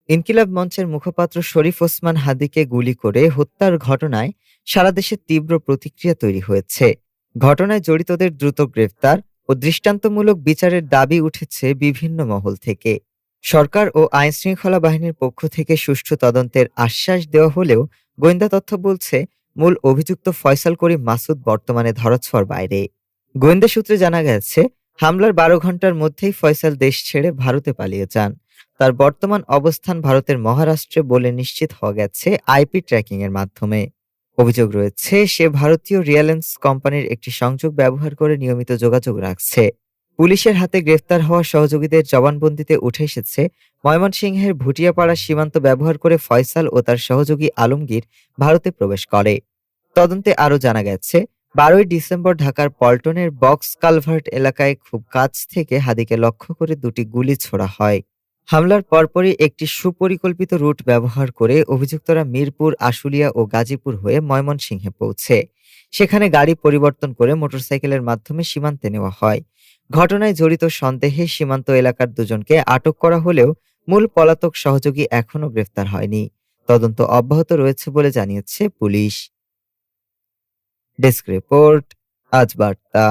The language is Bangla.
ইনকিলাব মঞ্চের মুখপাত্র শরীফ ওসমান হাদিকে গুলি করে হত্যার ঘটনায় সারা দেশে তীব্র প্রতিক্রিয়া তৈরি হয়েছে। ঘটনায় জড়িতদের দ্রুত গ্রেফতার ও দৃষ্টান্তমূলক বিচারের দাবি উঠেছে বিভিন্ন মহল থেকে। সরকার ও আইনশৃঙ্খলা বাহিনীর পক্ষ থেকে সুষ্ঠু তদন্তের আশ্বাস দেওয়া হলেও গোয়েন্দা তথ্য বলছে মূল অভিযুক্ত ফয়সাল করিম মাসুদ বর্তমানে ধরাছোঁয়ার বাইরে। গোয়েন্দা সূত্রে জানা গেছে, হামলার ১২ ঘন্টার মধ্যেই ফয়সাল দেশ ছেড়ে ভারতে পালিয়ে যান। তার বর্তমান অবস্থান ভারতের মহারাষ্ট্রে বলে নিশ্চিত হওয়া গেছে আইপি ট্র্যাকিং এর মাধ্যমে। অভিযোগ রয়েছে সে ভারতীয় রিয়ালেন্স কোম্পানির একটি সংযোগ ব্যবহার করে নিয়মিত যোগাযোগ রাখছে। পুলিশের হাতে গ্রেফতার হওয়া সহযোগীদের জবানবন্দিতে উঠে এসেছে, ময়মনসিংহের ভুটিয়াপাড়া সীমান্ত ব্যবহার করে ফয়সাল ও তার সহযোগী আলমগীর ভারতে প্রবেশ করে। তদন্তে আরও জানা গেছে, ১২ই ডিসেম্বর ঢাকার পল্টনের বক্স কালভার্ট এলাকায় খুব কাছ থেকে হাদিকে লক্ষ্য করে দুটি গুলি ছোড়া হয়। হামলার পরপরই একটি সুপরিকল্পিত রুট ব্যবহার করে অভিযুক্তরা মিরপুর, আশুলিয়া ও গাজীপুর হয়ে ময়মনসিংহে পৌঁছে সেখানে গাড়ি পরিবর্তন করে মোটরসাইকেলের মাধ্যমে সীমান্তে নেওয়া হয়। ঘটনায় জড়িত সন্দেহে সীমান্ত এলাকার দুজনকে আটক করা হলেও মূল পলাতক সহযোগী এখনও গ্রেফতার হয়নি। তদন্ত অব্যাহত রয়েছে বলে জানিয়েছে পুলিশ। ডেস্ক রিপোর্ট, আজ বার্তা।